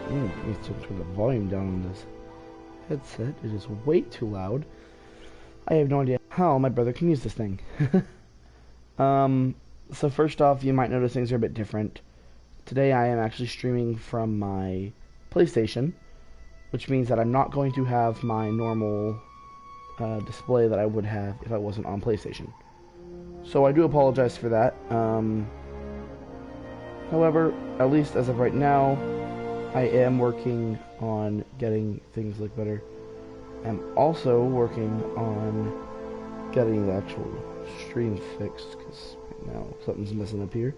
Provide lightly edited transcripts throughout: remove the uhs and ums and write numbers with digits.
I need to turn the volume down on this headset. It is way too loud. I have no idea how my brother can use this thing. So first off, you might notice things are a bit different. Today I am actually streaming from my PlayStation, which means that I'm not going to have my normal display that I would have if I wasn't on PlayStation. So I do apologize for that. However, at least as of right now, I am working on getting things look better. I'm also working on getting the actual stream fixed, because right now something's missing up here.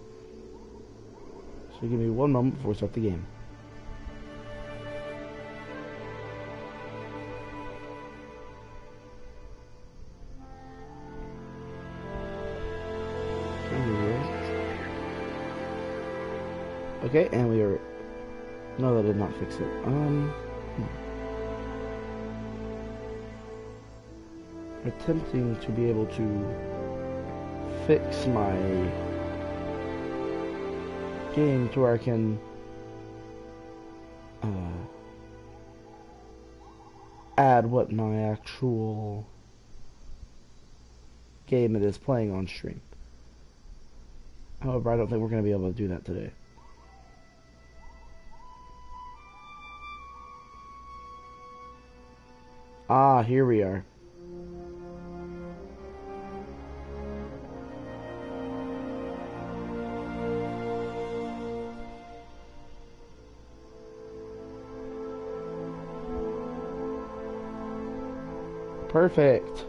So give me one moment before we start the game. Okay, and we are... No, that did not fix it. Attempting to be able to fix my game to where I can add what my actual game it is playing on stream. However, I don't think we're going to be able to do that today. Ah, here we are. Perfect.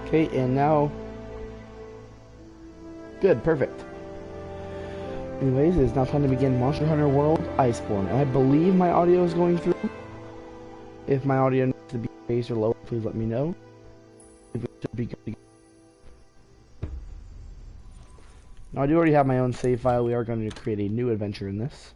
Okay, and now... Good, perfect. Anyways, it is now time to begin Monster Hunter World Iceborne. And I believe my audio is going through. If my audio needs to be raised or low, please let me know. If it should be good. Now, I do already have my own save file. We are going to create a new adventure in this.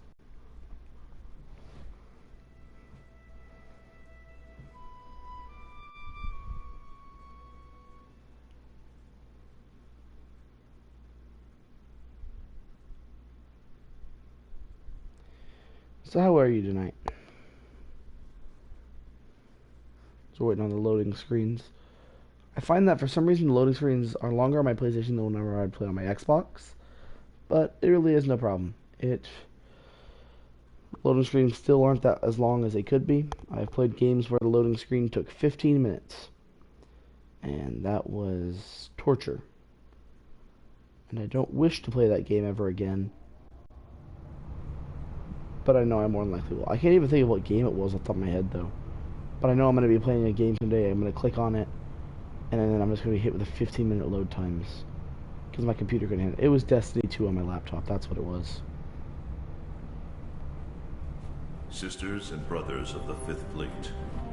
So how are you tonight? So waiting on the loading screens. I find that for some reason the loading screens are longer on my PlayStation than whenever I'd play on my Xbox. But it really is no problem. Loading screens still aren't that as long as they could be. I've played games where the loading screen took 15 minutes. And that was torture. And I don't wish to play that game ever again. But I know I more than likely will. I can't even think of what game it was off the top of my head, though. But I know I'm going to be playing a game today. I'm going to click on it, and then I'm just going to be hit with a 15-minute load times. Because my computer couldn't handle it. It was Destiny 2 on my laptop. That's what it was. Sisters and brothers of the Fifth Fleet,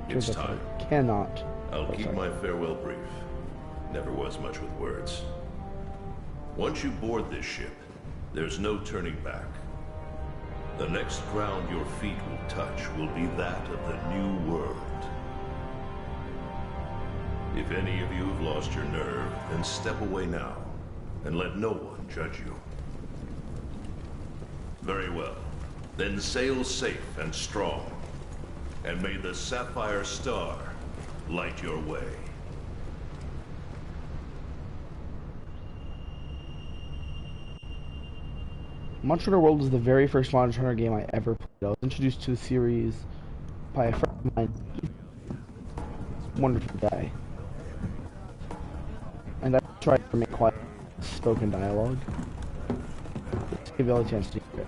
it's time. Cannot. I'll keep my farewell brief. Never was much with words. Once you board this ship, there's no turning back. The next ground your feet will touch will be that of the new world. If any of you have lost your nerve, then step away now, and let no one judge you. Very well. Then sail safe and strong, and may the Sapphire Star light your way. Monster Hunter World is the very first Monster Hunter game I ever played. I was introduced to the series by a friend of mine. Wonderful guy. And I tried to make quiet spoken dialogue. Let's give you all a chance to hear it.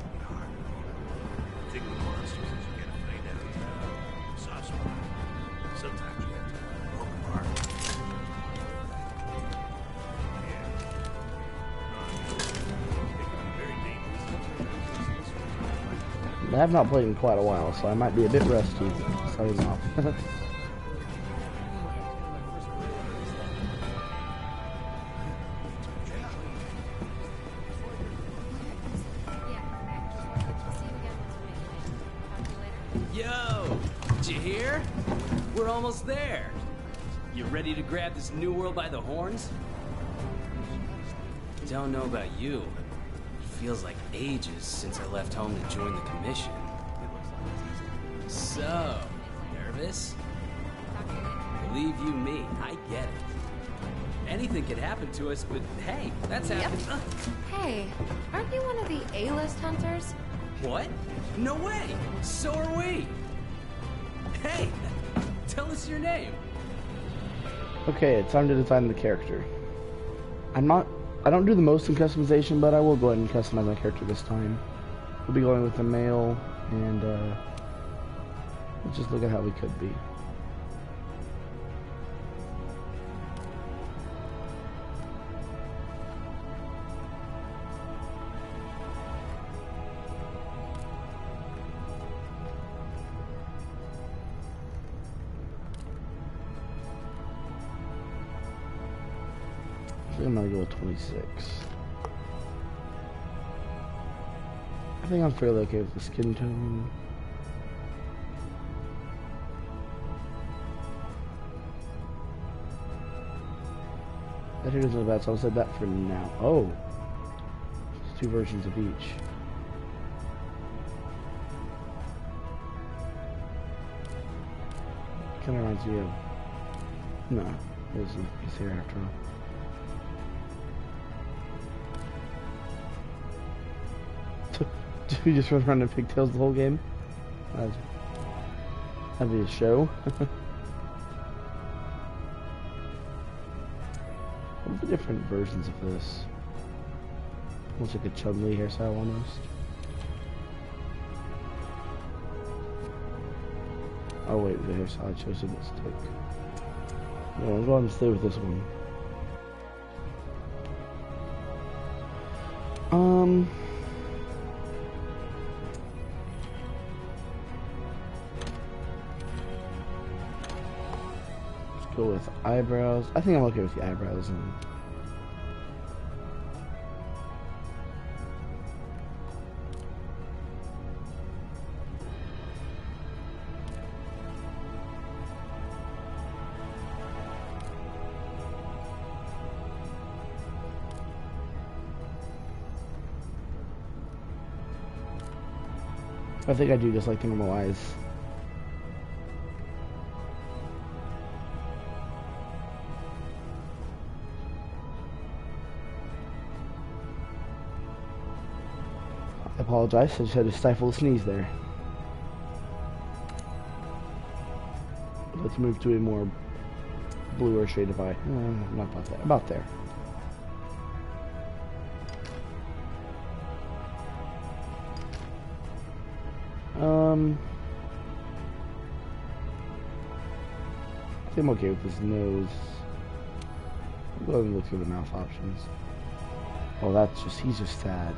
I have not played in quite a while, so I might be a bit rusty starting off. Yo! Did you hear? We're almost there. You ready to grab this new world by the horns? Don't know about you. It feels like ages since I left home to join the commission. So, nervous? Believe you me, I get it. Anything could happen to us, but hey, that's happened. Hey, aren't you one of the A-list hunters? What? No way! So are we! Hey! Tell us your name! Okay, it's time to design the character. I don't do the most in customization, but I will go ahead and customize my character this time. We'll be going with the male, and let's just look at how we could be. I'm gonna go with 26. I think I'm fairly okay with the skin tone. That here isn't bad, so I'll set that for now. Oh! It's 2 versions of each. Kinda reminds me of... No, it's here after all. Do we just run around in pigtails the whole game? That'd be a show. What are the different versions of this? Looks like a Chun-Li hairstyle almost. Oh wait, the hairstyle I chose a mistake. No, I'm going to stay with this one. Go with eyebrows. I think I'm okay with the eyebrows. And I think I do just like the normal eyes. I apologize, I just had to stifle a sneeze there. Let's move to a more bluer shade of eye. Not about that. About there. I think I'm okay with his nose. I'll go ahead and look through the mouth options. Oh, that's just, he's just sad.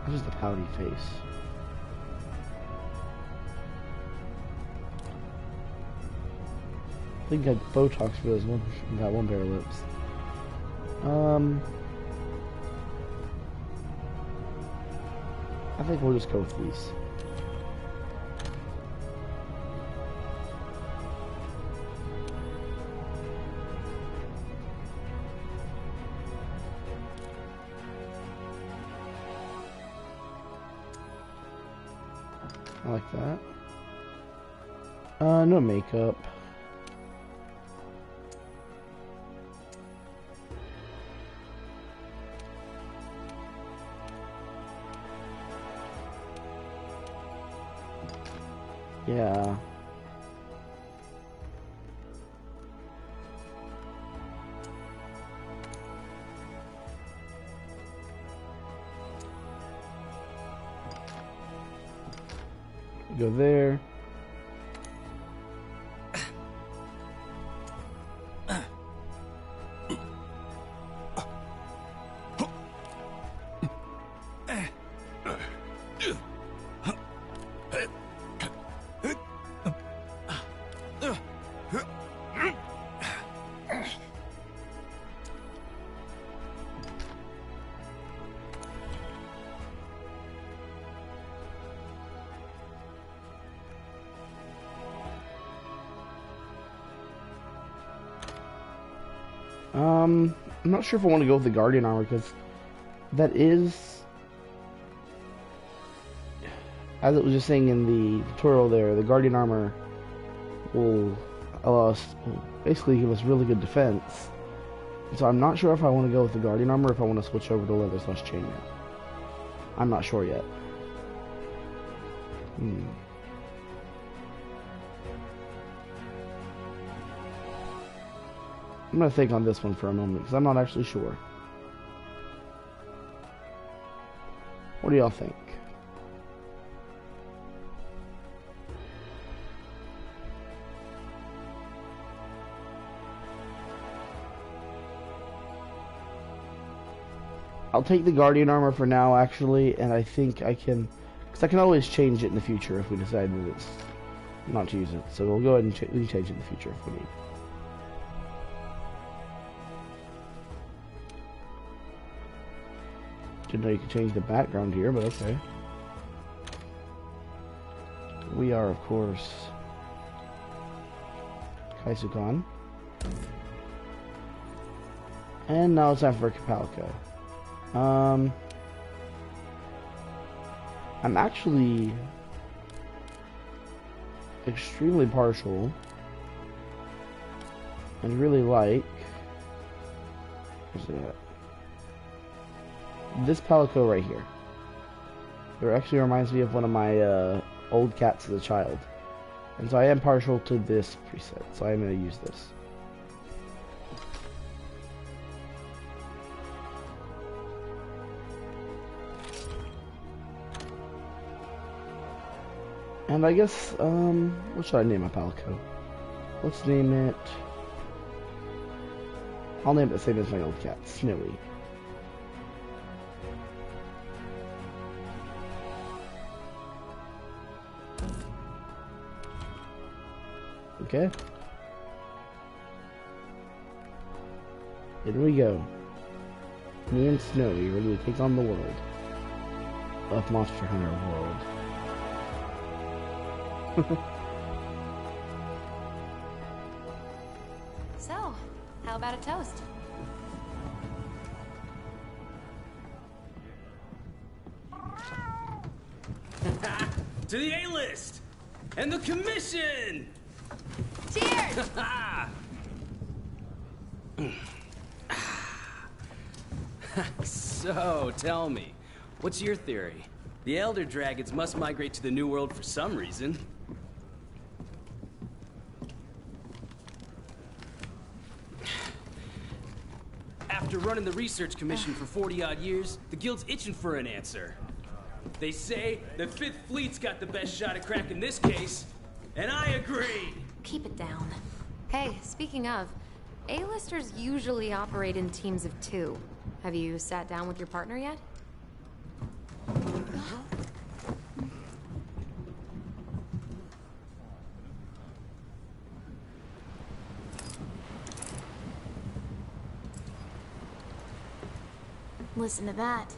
That's just a pouty face. I think I got Botox for those one. Got one pair of lips. I think we'll just go with these. I like that. No makeup. Yeah. Go there. I'm not sure if I want to go with the Guardian armor, because that is, as it was just saying in the tutorial there, the Guardian armor will allow us, will basically give us really good defense. And so I'm not sure if I want to go with the Guardian armor or if I want to switch over to leather / chainmail. I'm not sure yet. I'm going to think on this one for a moment, because I'm not actually sure. What do y'all think? I'll take the Guardian armor for now, actually, and I think I can, because I can always change it in the future if we decide that it's not to use it. So we'll go ahead and we can change it in the future if we need. Didn't know you could change the background here, but okay. We are, of course, KisuCon. And now it's time for Capalico. I'm actually extremely partial and really like, where's it at? This Palico right here. It actually reminds me of one of my old cats as a child. And so I am partial to this preset, so I'm going to use this. And I guess, what should I name my Palico? Let's name it, I'll name it the same as my old cat, Snowy. Okay. Here we go. Me and Snowy ready to take on the world of Monster Hunter World. So, how about a toast? To the A-list! And the commission! Cheers! So, tell me, what's your theory? The Elder Dragons must migrate to the New World for some reason. After running the research commission for 40-odd years, the Guild's itching for an answer. They say the 5th Fleet's got the best shot at cracking this case, and I agree! Keep it down. Hey, speaking of, A-listers usually operate in teams of 2. Have you sat down with your partner yet? Listen to that.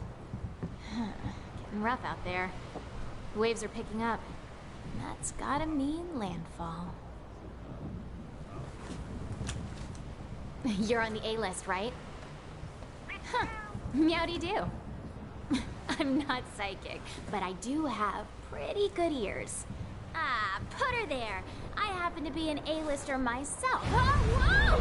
Getting rough out there. The waves are picking up. That's gotta mean landfall. You're on the A-list, right? Huh. Meowdy-do. I'm not psychic, but I do have pretty good ears. Ah, put her there. I happen to be an A-lister myself. Oh, whoa!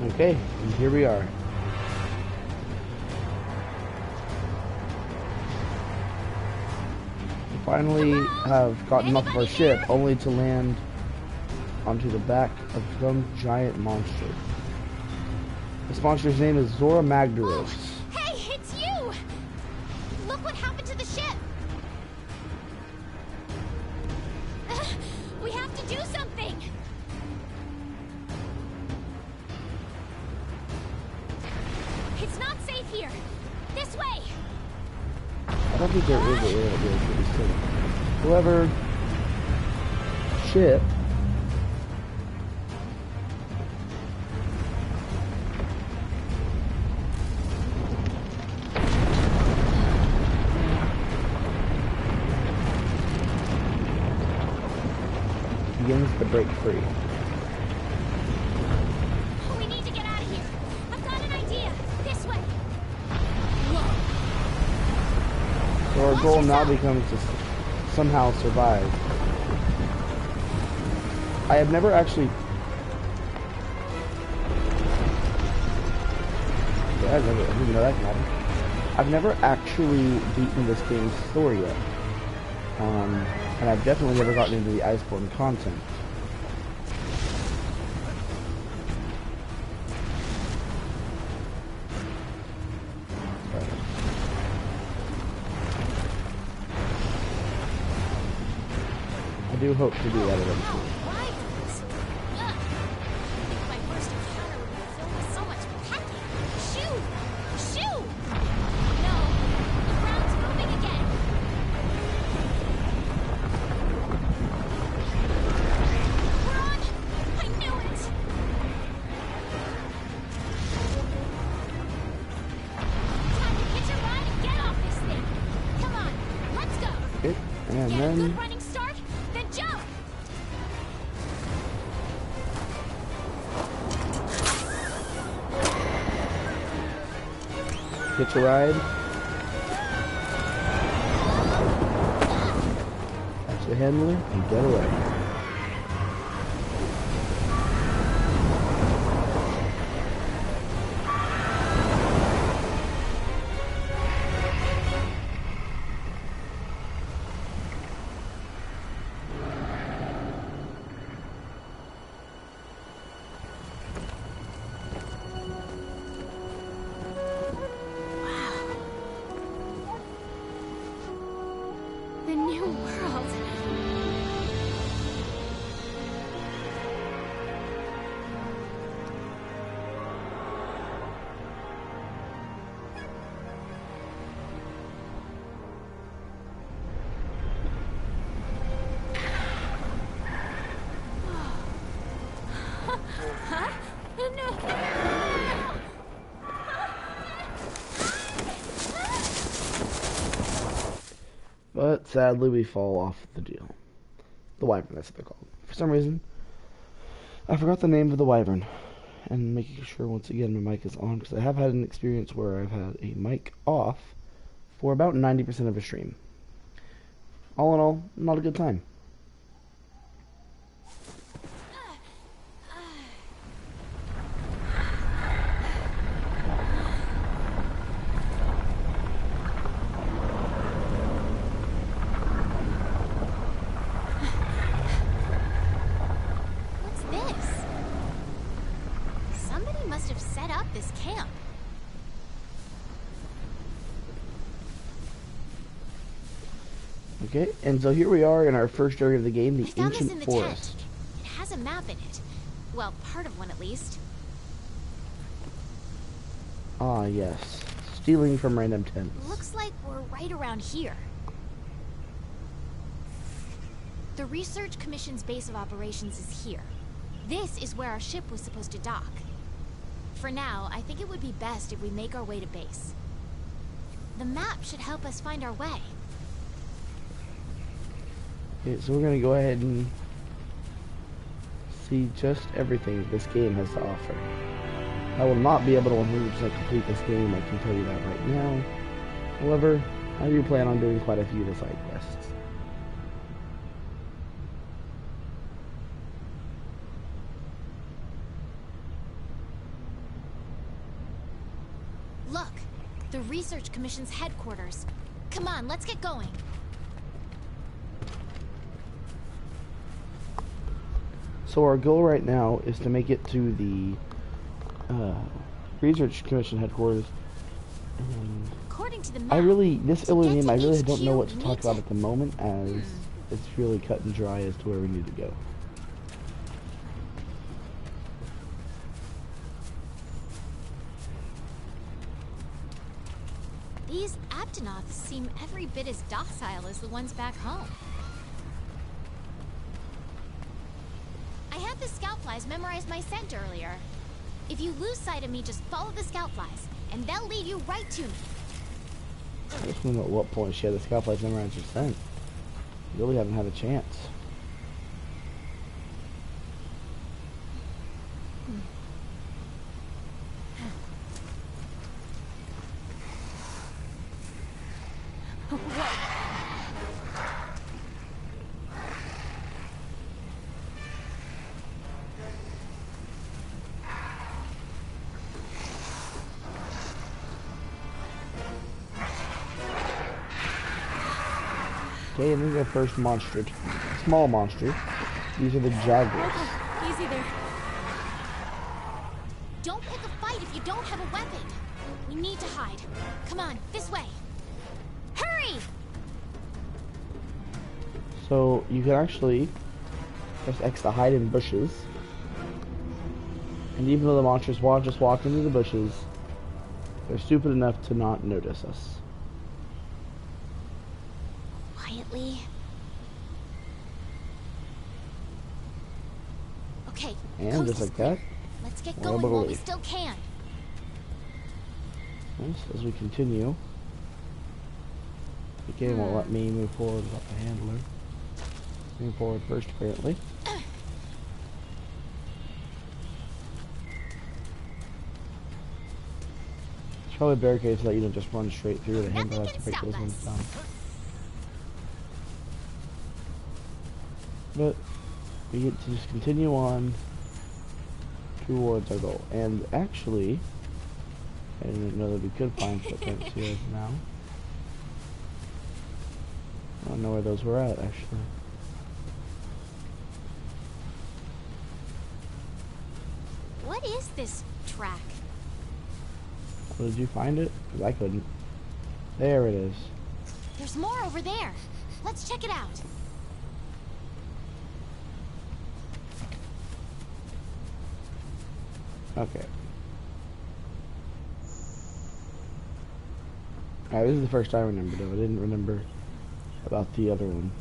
Okay, and here we are. We finally have gotten off of our ship, only to land onto the back of some giant monster. This monster's name is Zora Magdaros. Hey, it's you! Look what happened to the ship! We have to do something! It's not safe here! This way! I don't think there is a way to do this thing. Whoever ship begins to break free. We need to get out of here! I've got an idea! This way! So our goal now becomes to somehow survive. I have never actually... Yeah, I didn't know that could happen. I've never actually beaten this game's story yet. And I've definitely never gotten into the Iceborne content. I do hope to do that eventually. My first encounter would be filled with so much packing. Shoo! Shoo! No, the ground's moving again. We're on! I knew it! Time to hitch a ride and get off this thing. Come on, let's go. Okay, and Get a then... good running start, then jump. Hitch a ride. Catch the handler and get away. The new world. Huh? No. But sadly, we fall off the deal. The wyvern, that's what they're called. For some reason, I forgot the name of the wyvern. And making sure, once again, my mic is on, because I have had an experience where I've had a mic off for about 90% of a stream. All in all, not a good time. What's this? Somebody must have set up this camp. Okay, and so here we are in our first area of the game, I the found this in Ancient the Forest. tent. It has a map in it. Well, part of one at least. Ah, yes. Stealing from random tents. Looks like we're right around here. The Research Commission's base of operations is here. This is where our ship was supposed to dock. For now, I think it would be best if we make our way to base. The map should help us find our way. Okay, so we're going to go ahead and see just everything this game has to offer. I will not be able to 100% complete this game, I can tell you that right now. However, I do plan on doing quite a few of the side quests. Look, the Research Commission's headquarters. Come on, let's get going. So our goal right now is to make it to the Research Commission headquarters. And According to the map, I really, this to get Illuminum, to I really HQ, don't know what to we talk need about to- at the moment, as it's really cut and dry as to where we need to go. These Aptonoths seem every bit as docile as the ones back home. I had the scout flies memorize my scent earlier. If you lose sight of me, just follow the scout flies, and they'll lead you right to me. I just don't know at what point she had the scout flies memorized her scent. Really haven't had a chance. Okay, and this is our first monster. Small monster. These are the jaguars. Okay, easy there. Don't pick a fight if you don't have a weapon. We need to hide. Come on, this way. Hurry! So you can actually press X to hide in bushes. And even though the monsters just walk into the bushes, they're stupid enough to not notice us. Quietly. Okay, And coast just is like clear. that, Let's get we're going able to while we leave. still can. Yes, as we continue. The game won't let me move forward without the handler. Move forward first, apparently. It's probably barricades so that you don't just run straight through. The handler has Nothing to can break stop those us. ones down. But we get to just continue on towards our goal. And actually, I didn't know that we could find footprints here now. I don't know where those were at, actually. What is this track? Oh, did you find it? Because I couldn't. There it is. There's more over there. Let's check it out. Okay. Alright, this is the first I remembered though. I didn't remember about the other one.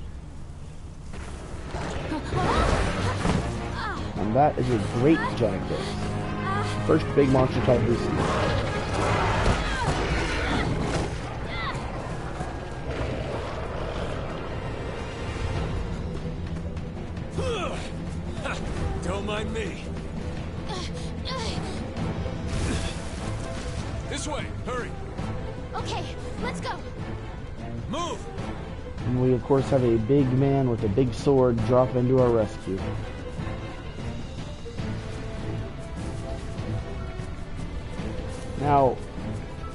And that is a great jaguar. First big monster type we see. Don't mind me. This way, hurry. Okay, let's go. Move. And we of course have a big man with a big sword drop into our rescue. Now,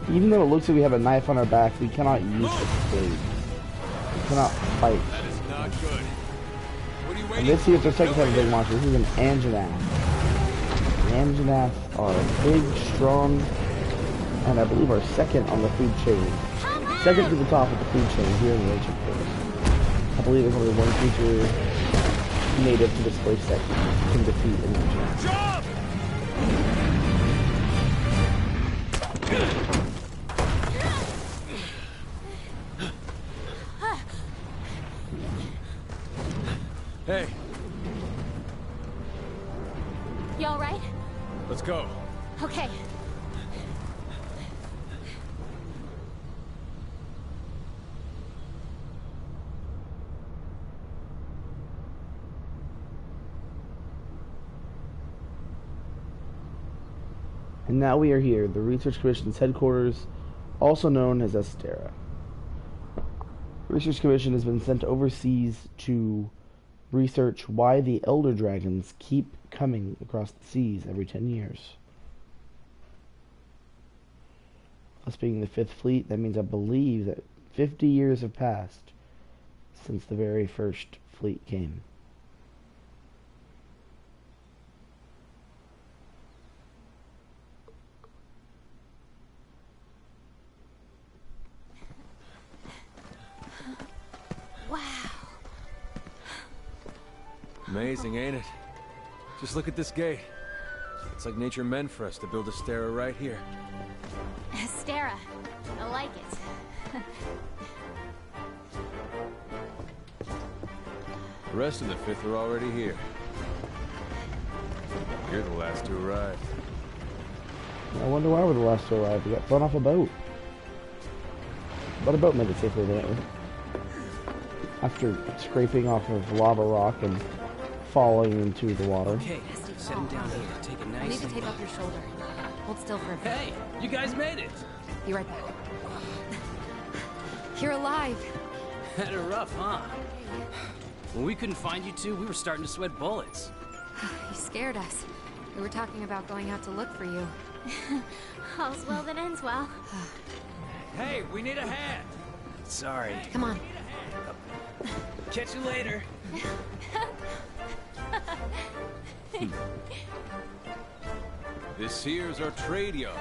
even though it looks like we have a knife on our back, we cannot use the blade. We cannot fight. That is not good. What are you And waiting this here is for? our second type of big monster. This is an Anjanath. The Anjanath are big, strong, and I believe are second on the food chain. Second to the top of the food chain here in the Ancient Forest. I believe there's only one creature native to this place that can defeat an Anjanath. Jump! Hey, You all right? let's go. Okay. And now we are here, the Research Commission's headquarters, also known as Estera. The Research Commission has been sent overseas to research why the Elder Dragons keep coming across the seas every 10 years. us being the Fifth Fleet, that means I believe that 50 years have passed since the very first fleet came. Wow. Amazing, ain't it? Just look at this gate. It's like nature meant for us to build a Stera right here. Stera. I like it. The rest of the Fifth are already here. You're the last to arrive. I wonder why we're the last to arrive. We got thrown off a boat. But a boat made it safely there. After scraping off of lava rock and falling into the water. Okay, set him down here. Take it I nice. need to tape up your shoulder. Hold still for a bit. Hey, you guys made it. Be right back. You're alive. Had it rough, huh? When we couldn't find you two, we were starting to sweat bullets. You scared us. We were talking about going out to look for you. All's well that ends well. Hey, we need a hand. Sorry. Come on. Catch you later. This here's our trade yard.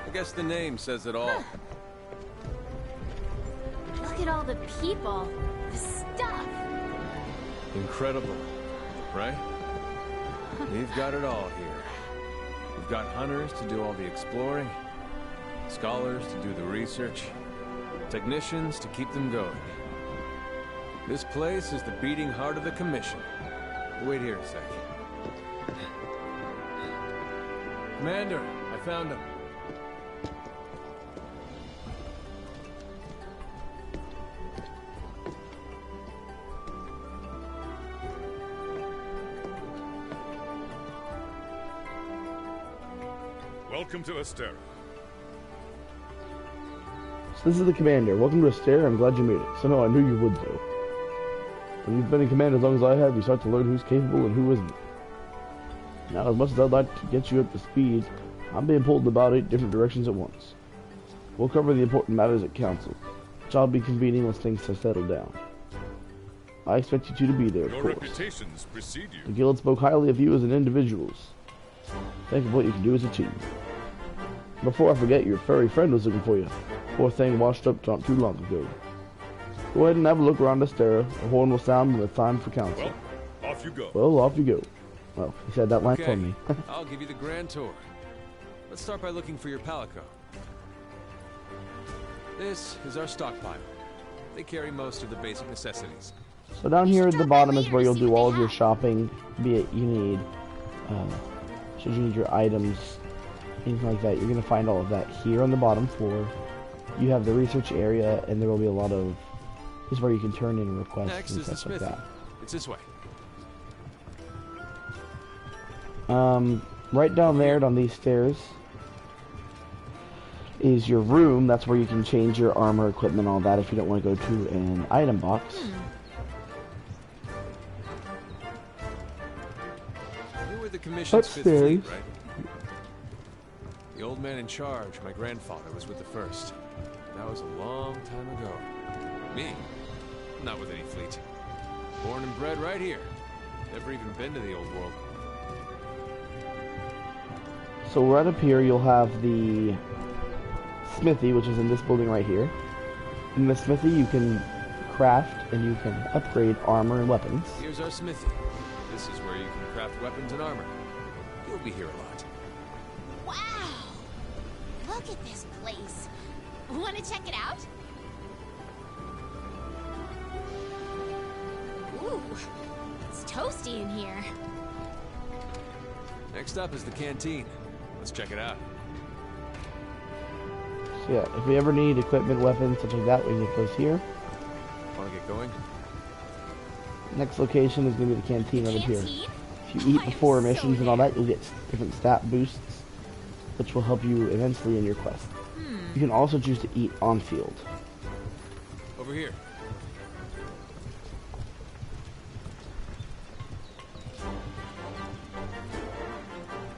I guess the name says it all. Look at all the people. The stuff. Incredible, right? We've got it all here. We've got hunters to do all the exploring, scholars to do the research, technicians to keep them going. This place is the beating heart of the Commission. Wait here a sec. Commander, I found him. Welcome to Astera. So this is the commander. Welcome to Astera. I'm glad you made it. Somehow I knew you would, though. When you've been in command as long as I have, you start to learn who's capable and who isn't. Now, as much as I'd like to get you up to speed, I'm being pulled in about 8 different directions at once. We'll cover the important matters at council, which I'll be convening once things have settled down. I expect you two to be there, of Your course. reputations precede The you. guild spoke highly of you as an individuals. Think of what you can do as a team. Before I forget, your furry friend was looking for you. Poor thing washed up not too long ago. Go ahead and have a look around Astera. The horn will sound when it's time for council. Well, off you go. Well, off you go. Well, he said that line for me. I'll give you the grand tour. Let's start by looking for your palico. This is our stockpile. They carry most of the basic necessities. So down here at the bottom is where you'll do all of your shopping, be it you need, should you need your items, anything like that. You're going to find all of that here on the bottom floor. You have the research area, and there will be a lot of, this is where you can turn in requests Next and is the stuff like smithy. that. It's this way. Right down there on these stairs is your room. That's where you can change your armor, equipment, all that if you don't want to go to an item box. You were the Commission's Fifth Upstairs. Fleet, right? The old man in charge, my grandfather, was with the First. That was a long time ago. Me? Not with any fleet. Born and bred right here. Never even been to the old world. So right up here you'll have the smithy, which is in this building right here. In the smithy you can craft and you can upgrade armor and weapons. Here's our smithy. This is where you can craft weapons and armor. You'll be here a lot. Wow! Look at this place. Want to check it out? Ooh, it's toasty in here. Next up is the canteen. Let's check it out. So yeah, if we ever need equipment, weapons, such like that, we can place here. Want to get going? Next location is going to be the canteen right up here. Canteen? If you eat I am before so missions and all there. that, you'll get different stat boosts, which will help you immensely in your quest. You can also choose to eat on field. Over here.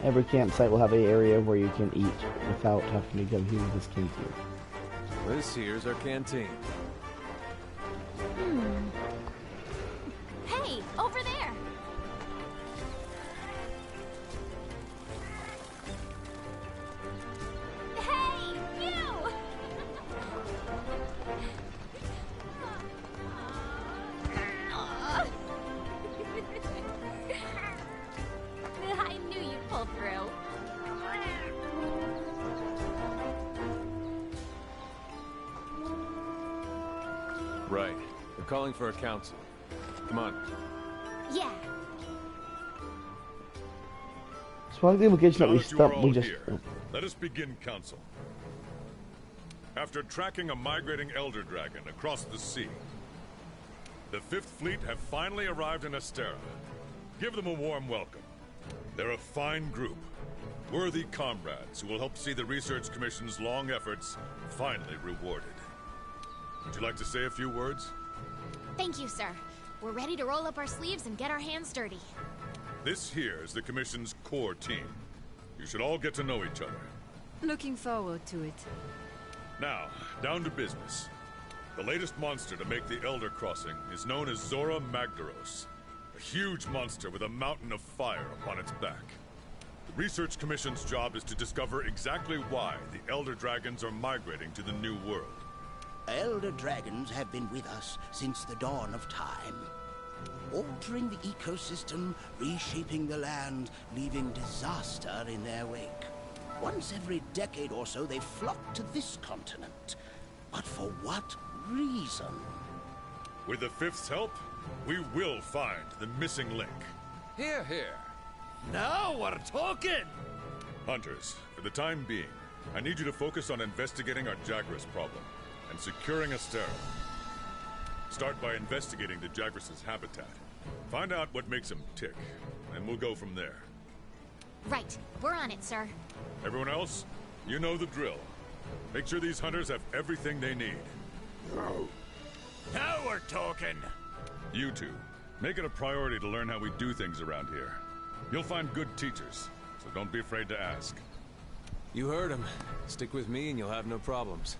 Every campsite will have an area where you can eat without having to come here to this canteen. This here's our canteen. Hey, over there! Hey, you! I knew you'd pull through. Right. They're calling for a council. Come on. Yeah. So I think the location that Now we that you are stopped, all we just... here, let us begin council. After tracking a migrating elder dragon across the sea, the Fifth Fleet have finally arrived in Astera. Give them a warm welcome. They're a fine group, worthy comrades who will help see the Research Commission's long efforts finally rewarded. Would you like to say a few words? Thank you, sir. We're ready to roll up our sleeves and get our hands dirty. This here is the Commission's core team. You should all get to know each other. Looking forward to it. Now, down to business. The latest monster to make the Elder Crossing is known as Zora Magdaros, a huge monster with a mountain of fire upon its back. The Research Commission's job is to discover exactly why the Elder Dragons are migrating to the New World. Elder dragons have been with us since the dawn of time, altering the ecosystem, reshaping the land, leaving disaster in their wake. Once every decade or so, they flock to this continent. But for what reason? With the Fifth's help, we will find the missing link. Here, here. Now we're talking! Hunters, for the time being, I need you to focus on investigating our Jagras problem and securing Astera. Start by investigating the Jagras' habitat. Find out what makes them tick, and we'll go from there. Right. We're on it, sir. Everyone else, you know the drill. Make sure these hunters have everything they need. Now we're talking! You two, make it a priority to learn how we do things around here. You'll find good teachers, so don't be afraid to ask. You heard him. Stick with me and you'll have no problems.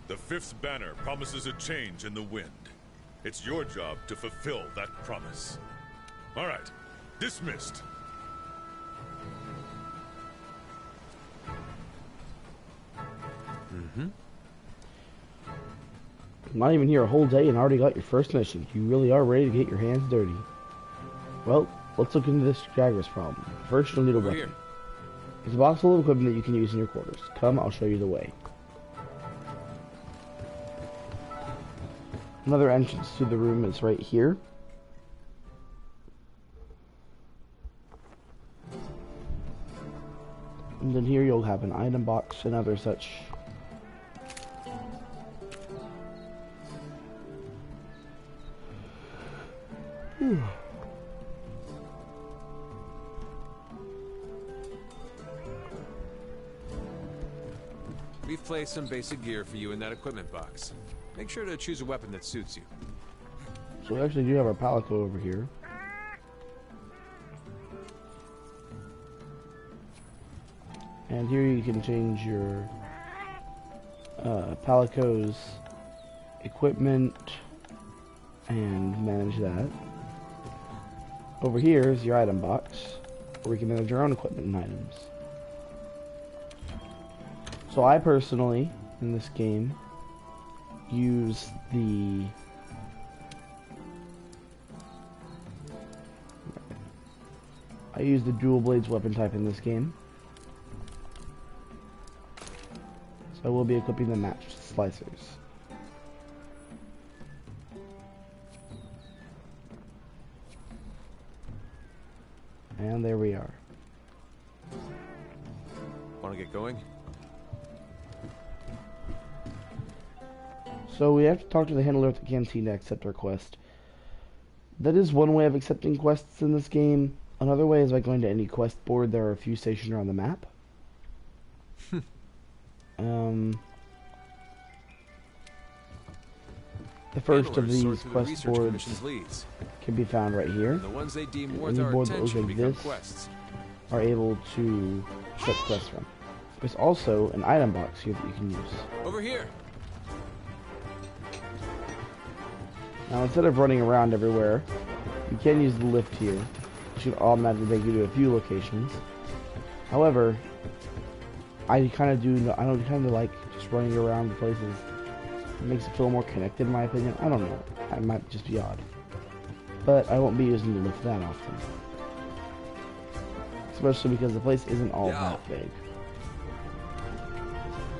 The Fifth's banner promises a change in the wind. It's your job to fulfill that promise. All right, dismissed. Not even here a whole day and already got your first mission. You really are ready to get your hands dirty. Well, let's look into this Jagras problem. First, you'll need a Over weapon. here. There's a box full of equipment that you can use in your quarters. Come, I'll show you the way. Another entrance to the room is right here. And then here you'll have an item box and other such. We've placed some basic gear for you in that equipment box. Make sure to choose a weapon that suits you. So we actually do have our palico over here. And here you can change your palico's equipment and manage that. Over here is your item box, where we can manage our own equipment and items. So I personally, in this game, use the dual blades weapon type in this game. So I will be equipping the matched slicers. And there we are. Want to get going? So we have to talk to the handler at the canteen to accept our quest. That is one way of accepting quests in this game. Another way is by going to any quest board. There are a few stationed around the map. The first of these quest boards can be found right here. And the ones they deem worth Any our board that looks attention like become this quests. are able to shut quests from. There's also an item box here that you can use. Over here. Now, instead of running around everywhere, you can use the lift here, which should automatically take you to a few locations. However, I kind of like just running around the places. It makes it feel more connected, in my opinion. I don't know. I might just be odd. But I won't be using the lift that often. Especially because the place isn't all that big.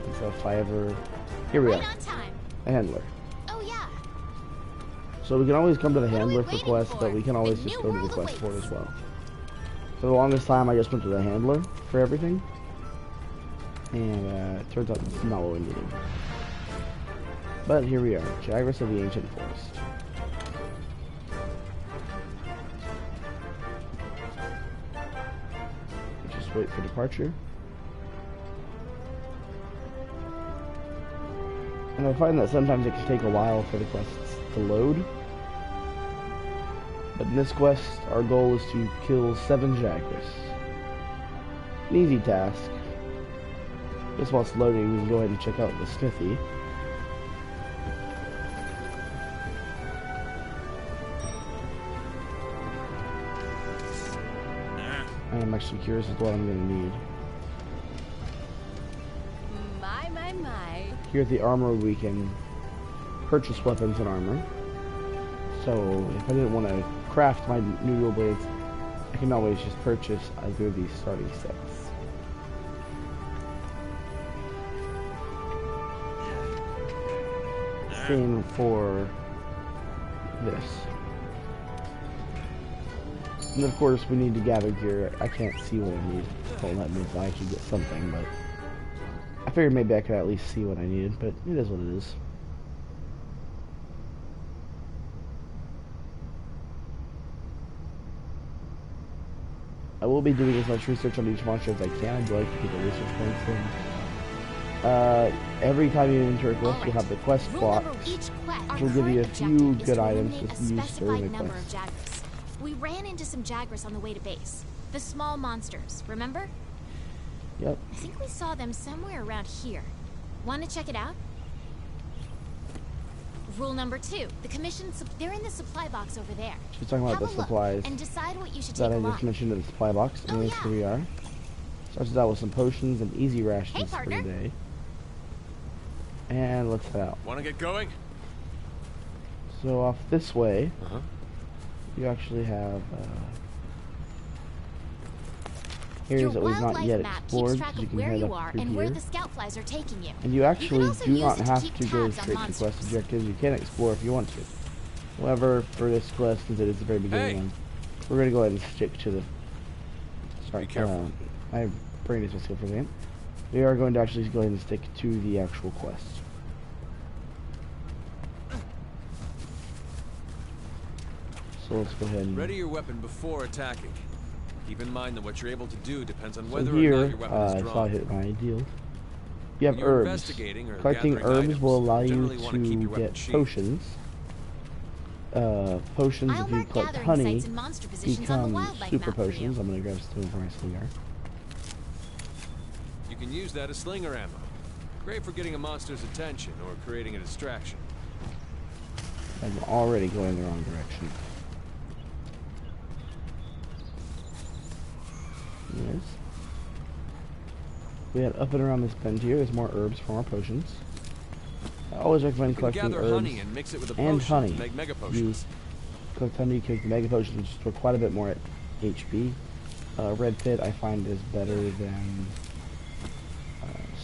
And so if I ever... Here we are. A handler. Oh yeah. So we can always come to the handler for quests, but we can always just go to the quest board as well. For the longest time, I just went to the handler for everything. And it turns out that's not what we needed. But here we are, Jagras of the Ancient Forest. Just wait for departure. And I find that sometimes it can take a while for the quests to load. But in this quest, our goal is to kill 7 Jagras. An easy task. Just while it's loading, we can go ahead and check out the smithy. I am actually curious as to what I'm going to need. My. Here at the armor, we can purchase weapons and armor. So, if I didn't want to craft my new dual blades, I can always just purchase either of these starting sets. Same for this. And of course, we need to gather gear. I can't see what I need. Don't let me if I actually get something, but I figured maybe I could at least see what I needed, but it is what it is. I will be doing as much research on each monster as I can. I do like to get the research points in. Every time you enter a quest, you'll have the quest box, which will give you a few good items to use during the quest. We ran into some Jagras on the way to base. The small monsters, remember? Yep. I think we saw them somewhere around here. Want to check it out? Rule number 2. The commission, they're in the supply box over there. She's talking about the supplies and decide what you should that take I just mentioned in the supply box. And here we are. Starts out with some potions and easy rations for the day. And let's head out. Want to get going? So off this way, you actually have areas that we've not yet explored. So you can head up through here. And you actually do not have to go straight to quest objectives. You can explore if you want to. However, for this quest, since it is the very beginning one, we're going to go ahead and stick to the... Sorry, be careful. I brain is still for a second. We are going to actually go ahead and stick to the actual quest. So let's go ahead and... Ready your weapon before attacking. Keep in mind that what you're able to do depends on whether so here, or not your weapon is drawn. I saw I hit my ideal. You have herbs. Collecting herbs will allow you to get potions. Potions, if you collect honey, become super potions. I'm going to grab some for my slinger. You can use that as slinger ammo. Great for getting a monster's attention or creating a distraction. I'm already going the wrong direction. Yes. We had up and around this bend here. There's more herbs for more potions. I always recommend collecting herbs honey and mix it with a and honey. Make mega potions. You collect honey, you collect the mega potions, which store quite a bit more at HP. Red pit I find is better than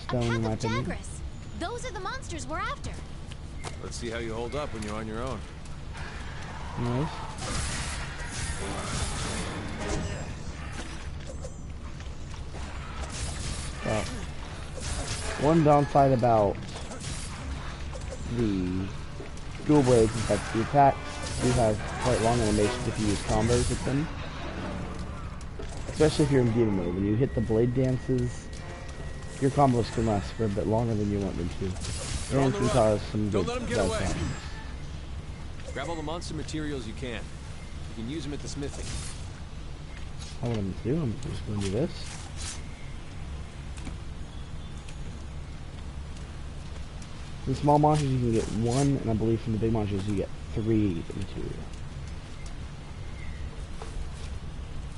stone in my opinion. Jagras. Those are the monsters we're after. Let's see how you hold up when you're on your own. Nice. One downside about the dual blades is that the attacks do have quite long animations if you use combos with them. Especially if you're in demon mode. When you hit the blade dances, your combos can last for a bit longer than you want them to. And can cause some good problems. Grab all the monster materials you can. You can use them at the smithy. all I'm going to do. I'm just going to do this. From the small monsters you can get 1, and I believe from the big monsters you get 3 material.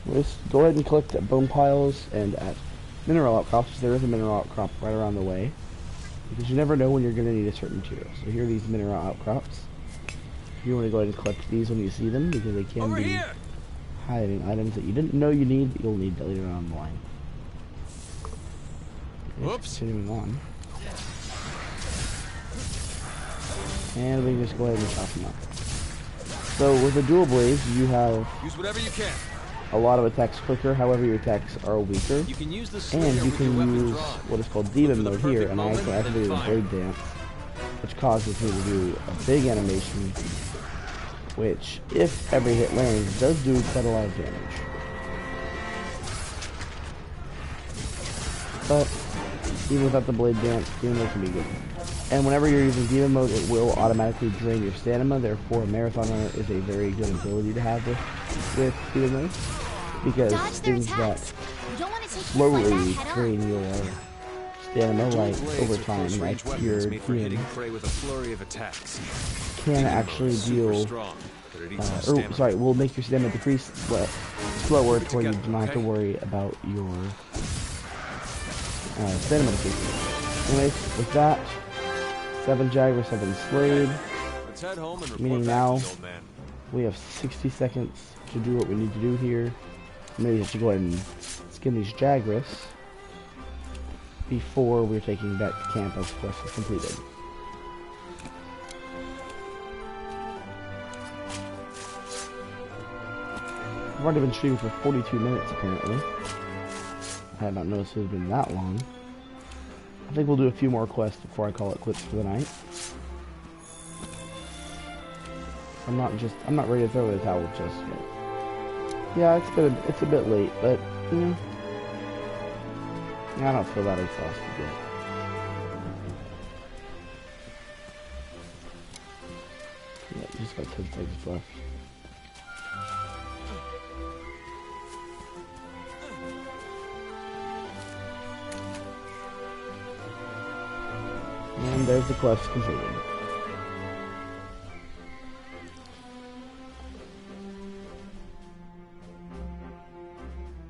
Let's go ahead and collect at bone piles and at mineral outcrops. There is a mineral outcrop right around the way, because you never know when you're going to need a certain material. So here are these mineral outcrops. You want to go ahead and collect these when you see them, because they can be hiding items that you didn't know you need, but you'll need later on the line. Whoops. Continuing on. And we can just go ahead and chop them up. So with the dual blades, you have use whatever you can. A lot of attacks quicker, however your attacks are weaker. You can use the and you can use what is called demon mode here, and I can activate the blade dance, which causes me to do a big animation, which, if every hit lands, does do quite a lot of damage. But even without the blade dance, demon mode can be good. And whenever you're using demon mode, it will automatically drain your stamina. Therefore, Marathon Runner is a very good ability to have with demon mode, because things that slowly drain your stamina, like over time, like your demon, can actually deal. Will make your stamina decrease slower, to where you do not have to worry about your stamina decreasing. Anyways, with that. 7 Jagger, 7 Slade, meaning now we have 60 seconds to do what we need to do here. Maybe I should go ahead and skin these Jagras before we're taking back to camp as quest is completed. I've already been streaming for 42 minutes apparently. I had not noticed it had been that long. I think we'll do a few more quests before I call it quits for the night. I'm not ready to throw in the towel just yet. Yeah, it's a bit late, but you know, I don't feel that exhausted yet. Yeah, just got 10 seconds left. And there's the quest completed.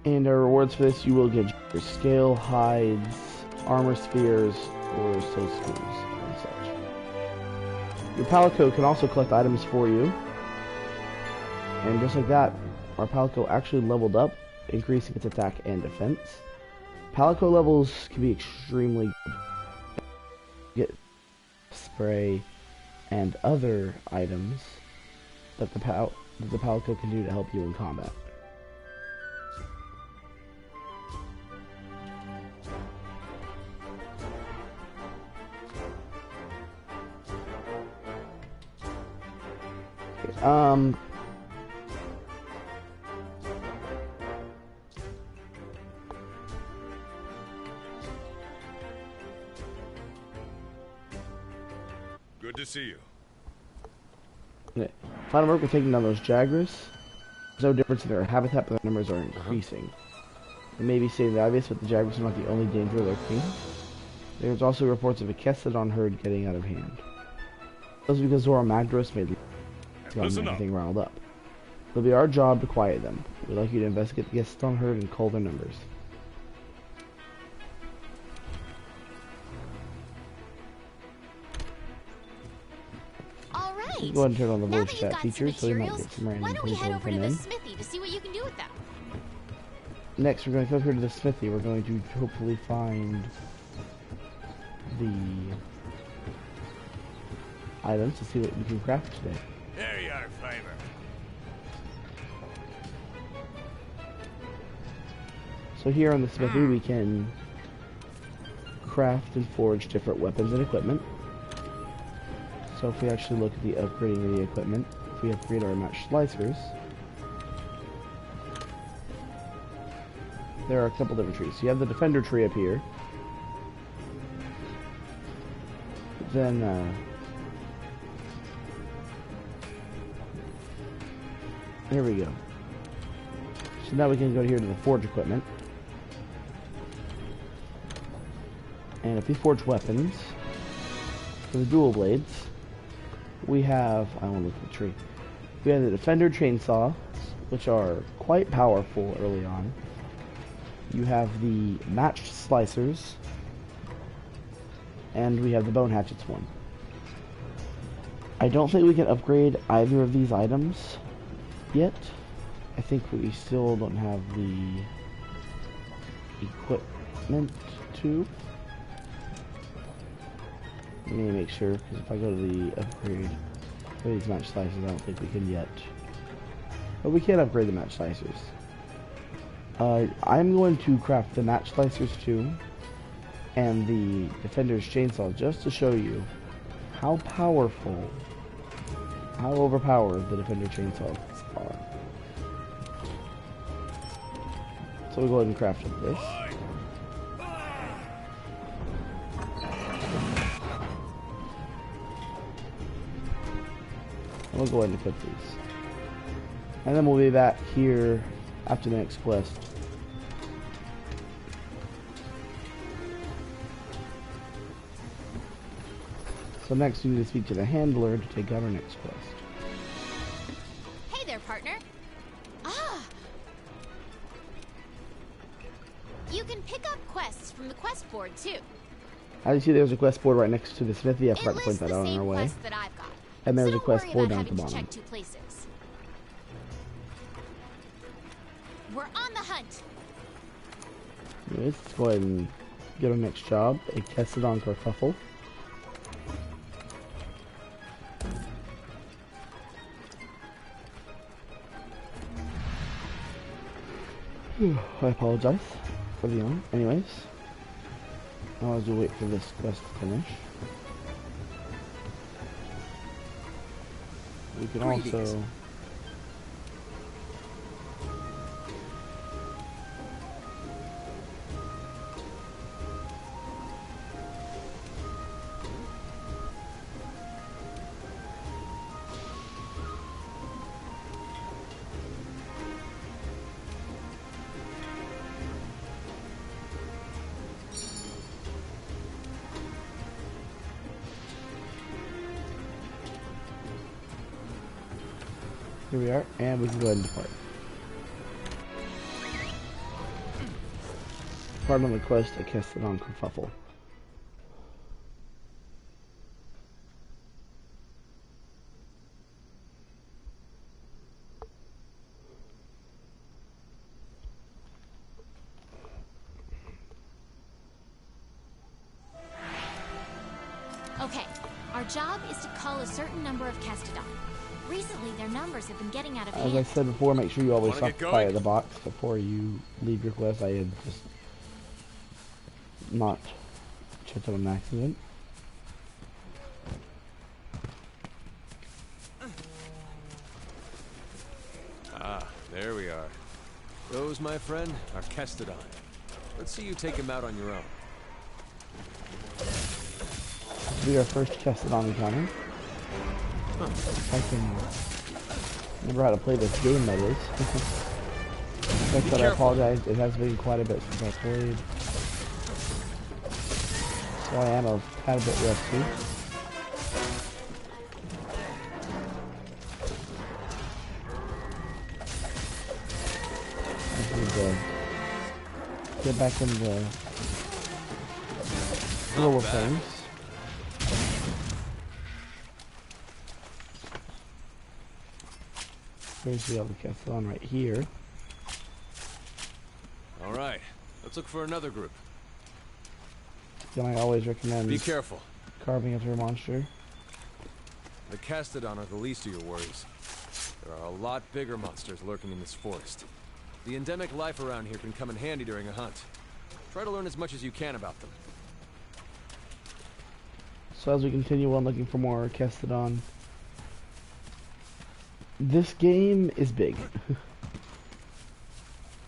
And our rewards for this, you will get your scale, hides, armor spheres, or soul screws and such. Your Palico can also collect items for you. And just like that, our Palico actually leveled up, increasing its attack and defense. Palico levels can be extremely good. Get spray and other items that the Palico can do to help you in combat. Okay, Good to see you. Okay. Final work, we're taking down those Jagras. There's no difference in their habitat, but their numbers are increasing. It may be stating the obvious, but the Jagras are not the only danger lurking. There's also reports of a Kestodon herd getting out of hand. This is because Zora Magdaros made everything riled up. It'll be our job to quiet them. We'd like you to investigate the Kestodon herd and cull their numbers. Go ahead and turn on the voice chat feature so we might get some random people to come in. Smithy to see what you can do with them. Next, we're going to go here to the smithy. We're going to hopefully find the items to see what we can craft today. There you are, Fiber. So here on the smithy, we can craft and forge different weapons and equipment. So if we actually look at the upgrading of the equipment, if we upgrade our match slicers, there are a couple different trees. So you have the defender tree up here. Then here we go. So now we can go here to the forge equipment. And if we forge weapons, for the dual blades, we have, I want to look at the tree. We have the Defender chainsaw, which are quite powerful early on. You have the matched slicers, and we have the bone hatchets one. I don't think we can upgrade either of these items yet. I think we still don't have the equipment to. Let me make sure, because if I go to the upgrade for these match slicers, I don't think we can yet. But we can upgrade the match slicers. I'm going to craft the match slicers too, and the Defender's chainsaw, just to show you how powerful, how overpowered the Defender chainsaws are. So we'll go ahead and craft this. And we'll go ahead and equip these. And then we'll be back here after the next quest. So next we need to speak to the handler to take out our next quest. Hey there, partner. Ah! You can pick up quests from the quest board, too. As you see, there's a quest board right next to the smithy. I forgot to point that out on our way. That I've got. And there's So a quest don't board worry down at the about having bottom. to check 2 places. We're on the hunt. Anyways, let's go ahead and get our next job. A Kesidon kerfuffle. I apologize for the yawn. Anyways, I'll have to wait for this quest to finish. We can also... Here we are, and we can go ahead and depart. Part on the quest, I cast it on kerfuffle. Okay, our job is to call a certain number of Kestodon. Recently, their numbers have been getting out of hand. As I said before, make sure you always Wanna get stop going? by the box before you leave your quest. I had just not checked on an accident. Ah, there we are. Those, my friend, are Kestodon. Let's see you take him out on your own. This will be our first Kesidon encounter. I can remember how to play this game, that is. Like I said, I apologize. It has been quite a bit since I played. So I am a tad bit rusty. I need to get back in the flow of things. Here's the other Kesidon right here. All right, let's look for another group. Then I always recommend Be careful. carving up your monster. The Kestodon are the least of your worries. There are a lot bigger monsters lurking in this forest. The endemic life around here can come in handy during a hunt. Try to learn as much as you can about them. So as we continue on looking for more Kestodon, this game is big.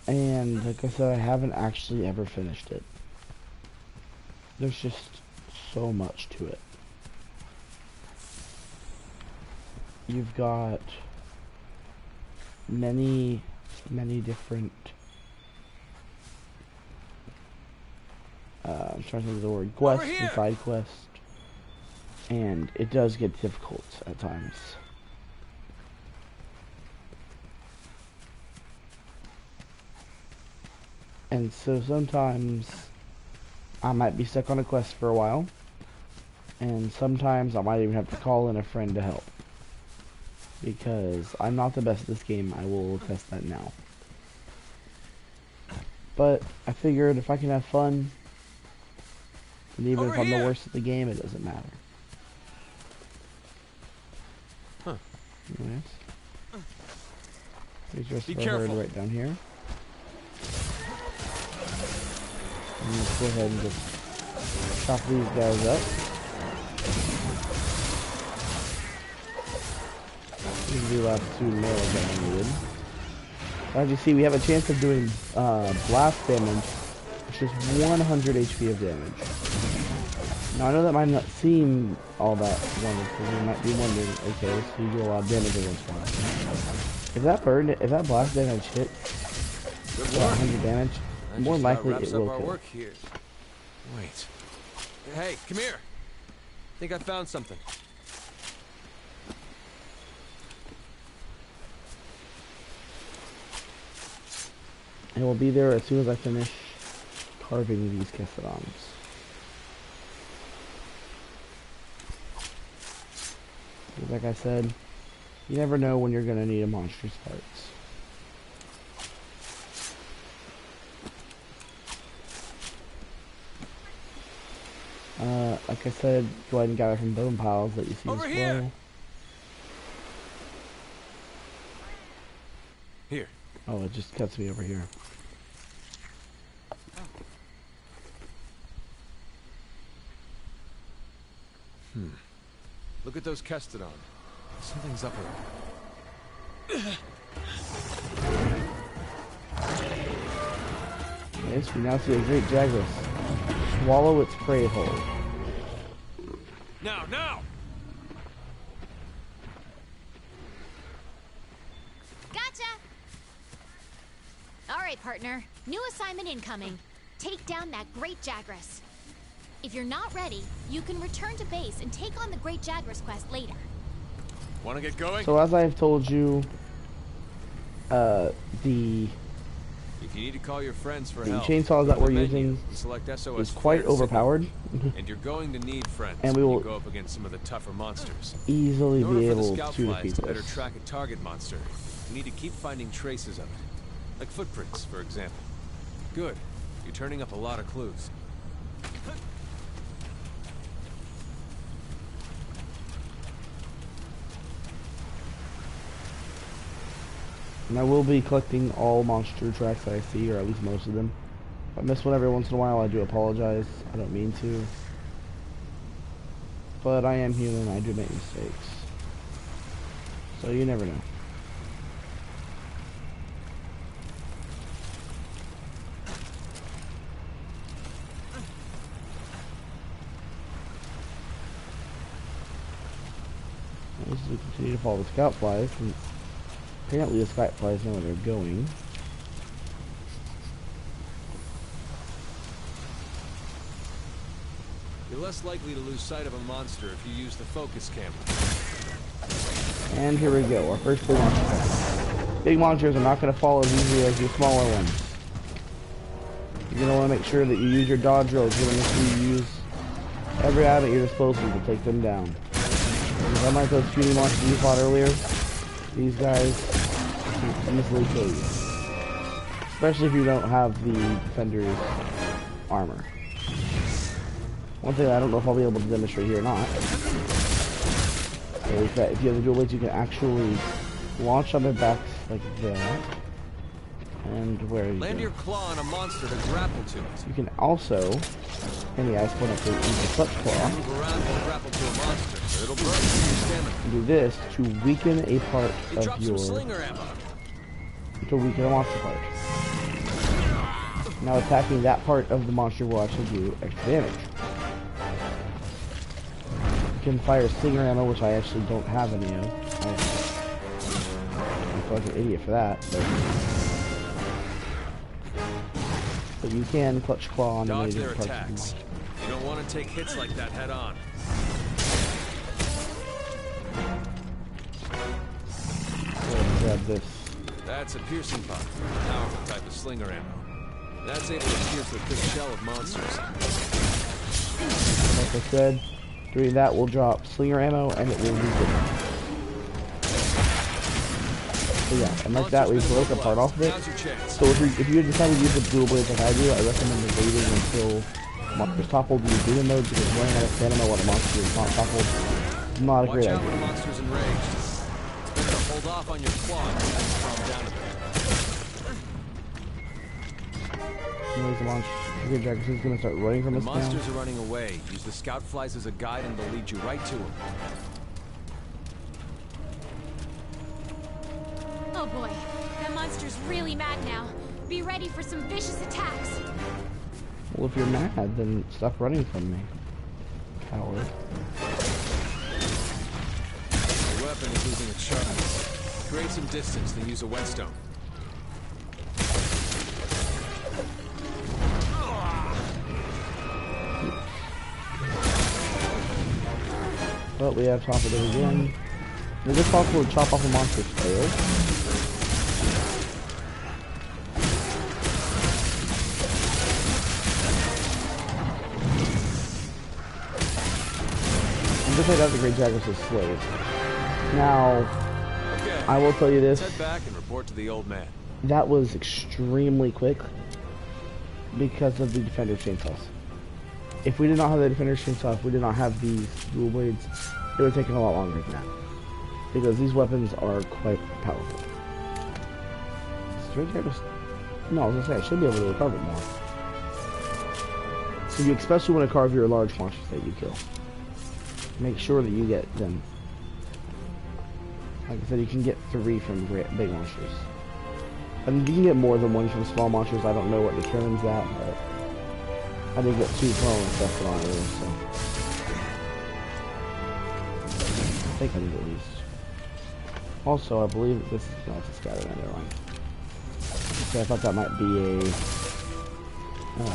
And like I said, I haven't actually ever finished it. There's just so much to it. You've got many many different I'm trying to think of the word quests and side quests, and it does get difficult at times. And so sometimes I might be stuck on a quest for a while, and sometimes I might even have to call in a friend to help, because I'm not the best at this game. I will attest that now. But I figured if I can have fun, and even if I'm the worst at the game, it doesn't matter. Huh. Nice. Here's just for her right down here. And let's go ahead and just chop these guys up. These are the last 2 nails that I needed. As you see, we have a chance of doing blast damage, which is 100 HP of damage. Now I know that might not seem all that wonderful. You might be wondering, okay, so you do a lot of damage at once in a while. If that blast damage hits 100 damage, more likely it will kill. Here. Wait. Hey, come here. I think I found something. And we'll be there as soon as I finish carving these Kessadons. Like I said, you never know when you're gonna need a monster's parts. Like I said, go ahead and gather from bone piles that you see over as here. well. Here. Oh, it just cuts me over here. Look at those Kestodon. Something's up with them. Yes, we now see a great Jaguar swallow its prey whole. Now, now! Gotcha! Alright, partner. New assignment incoming. Take down that Great Jaguars. If you're not ready, you can return to base and take on the Great Jaguars quest later. Wanna get going? So as I've told you, if you need to call your friends for the help, chainsaws that we're using is quite overpowered. And you're going to need friends and we when will you go up against some of the tougher monsters. easily be able to to defeat better this. track a target monster, you need to keep finding traces of it. Like footprints, for example. Good. You're turning up a lot of clues. And I will be collecting all monster tracks that I see, or at least most of them. If I miss one every once in a while, I do apologize. I don't mean to. But I am human, I do make mistakes. So you never know. As we continue to follow the scout flies, since apparently the scout flies know where they're going. You're less likely to lose sight of a monster if you use the focus camera. And here we go, our first big monster. Big monsters are not going to fall as easily as your smaller ones. You're going to want to make sure that you use your dodge rolls. You're going to use every item at your disposal to take them down. Because unlike those shooting monsters you fought earlier, these guys can easily kill you. Especially if you don't have the defender's armor. One thing I don't know if I'll be able to demonstrate here or not is that if you have the dual blades, you can actually launch on their backs like that. And where you Land your claw on a monster to grapple to it. You can also, and the ice point up to the clutch claw. Move around and grapple to a monster, so it'll burn through your stamina. Do this to weaken a part of your slinger ammo. To weaken a monster part. Now attacking that part of the monster will actually do extra damage. You can fire slinger ammo, which I actually don't have any of. I feel like an idiot for that, but but you can clutch claw on Dodge any their different parts of the attacks. monster. You don't want to take hits like that head on. Let's grab this. That's a piercing pod, a powerful type of slinger ammo. That's able to pierce the thick shell of monsters. Like I said, doing that will drop slinger ammo and it will use it. So yeah, and like that we broke a part off of it. So if you decide to use the dual blades like I do, I recommend waiting until monsters toppled in the demon mode, because running out of stamina while the monster is not toppled is not a great idea. Watch out when the monster's enraged. It's better to hold off on your claw and calm down a bit. Anyways, the monster is going to start running from us now. Monsters are running away. Use the scout flies as a guide and they'll lead you right to them. Oh boy, that monster's really mad now. Be ready for some vicious attacks. Well, if you're mad, then stop running from me, coward. The weapon is losing its sharpness. Create some distance, then use a whetstone. But we have toppled it again. Is it possible to chop off a monster's tail? And just like that, the Great Jaguar is slave. Now, Okay. I will tell you this. Head back and report to the old man. That was extremely quick because of the Defender chainsaws. If we did not have the Defender chainsaw, if we did not have these dual blades, it would have taken a lot longer than that. Because these weapons are quite powerful. Straight here, no, I was gonna say I should be able to carve it more. So you especially want to carve your large monsters that you kill. Make sure that you get them. Like I said, you can get 3 from big monsters. I mean, you can get more than 1 from small monsters. I don't know what determines that, but I did get 2 prone and stuff on earlier, so I think I did at least. Also, I believe that this is not a scatter line. So I thought that might be a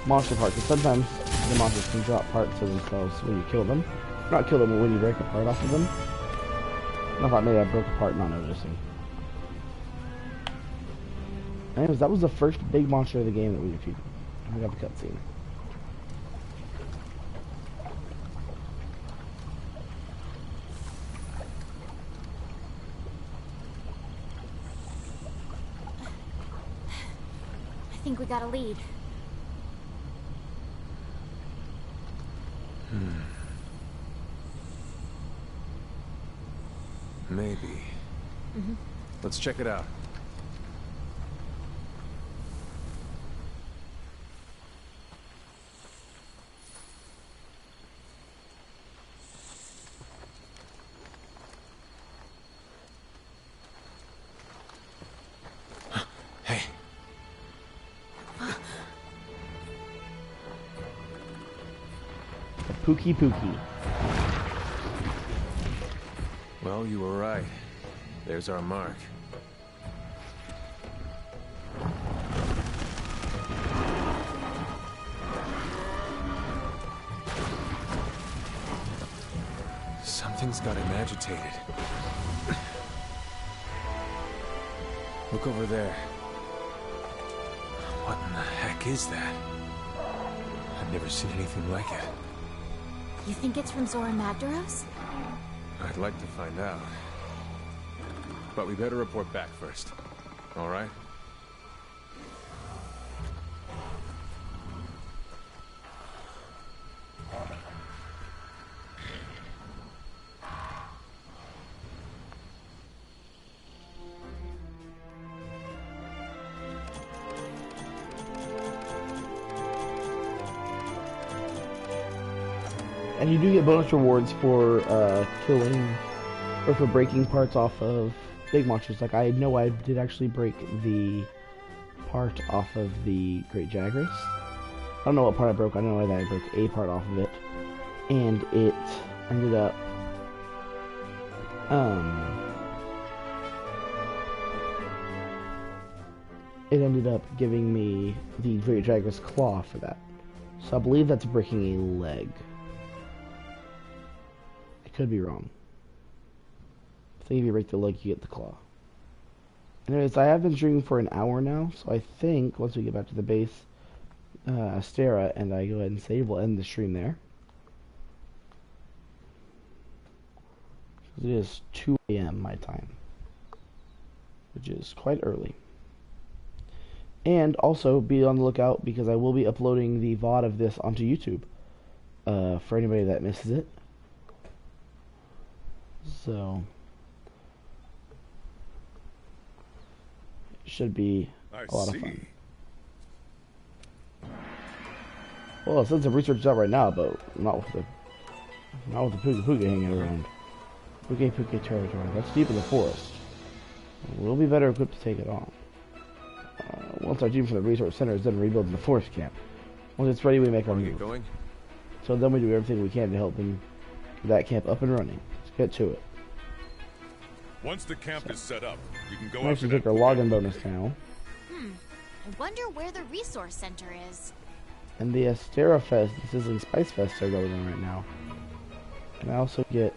monster part, because sometimes the monsters can drop parts of themselves when you kill them. Not kill them, but when you break a part off of them. And I thought maybe I broke a part not noticing. Anyways, that was the first big monster of the game that we defeated. We got the cutscene. I think we got a lead. Maybe. Let's check it out. Hey. Pookie Pookie. Well, you were right. There's our mark. Something's got him agitated. Look over there. What in the heck is that? I've never seen anything like it. You think it's from Zora Magdaros? I'd like to find out. But we better report back first. All right? And you do get bonus rewards for killing or for breaking parts off of big monsters. Like I know I did actually break the part off of the Great Jaguar. I don't know what part I broke. I know that I broke a part off of it, and it ended up it ended up giving me the Great Dragon's Claw for that. So I believe that's breaking a leg. I could be wrong. I think if you break the leg, you get the claw. Anyways, I have been streaming for an hour now, so I think once we get back to the base, Astera, and I go ahead and save, we'll end the stream there. It is 2 a.m. my time, which is quite early. And also be on the lookout because I will be uploading the VOD of this onto YouTube for anybody that misses it. So it should be a lot of fun. Well, since the research is out right now, but not with the Puga Puga hanging around. Puga Puga territory. That's deep in the forest. We'll be better equipped to take it on. Once our team from the resource center is done rebuilding the forest camp. Once it's ready, we make our move. Going? So then we do everything we can to help them get that camp up and running. Let's get to it. Once the camp is set up, you can go We'll actually take our login bonus now. I wonder where the resource center is. And the Astera Fest, the Sizzling Spice Fest are going on right now. And I also get,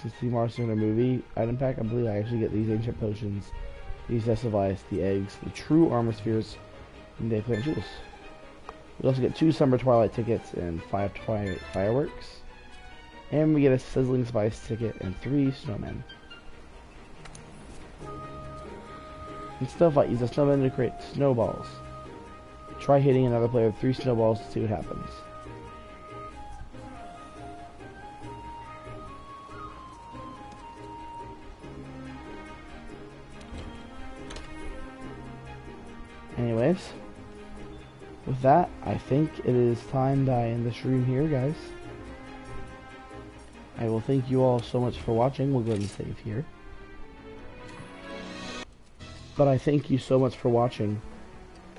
since the Monster Hunter movie item pack, I believe I actually get these ancient potions, these Nest of Ice, the eggs, the true armor spheres, and day plant jewels. We also get 2 Summer Twilight tickets and 5 Twilight fireworks. And we get a Sizzling Spice ticket and 3 snowmen. And stuff like use a snowman to create snowballs. Try hitting another player with 3 snowballs to see what happens. Anyways, with that, I think it is time that I end the stream here, guys. I will thank you all so much for watching. We'll go ahead and save here. But I thank you so much for watching.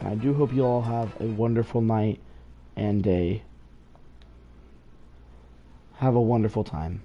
And I do hope you all have a wonderful night and have a wonderful time.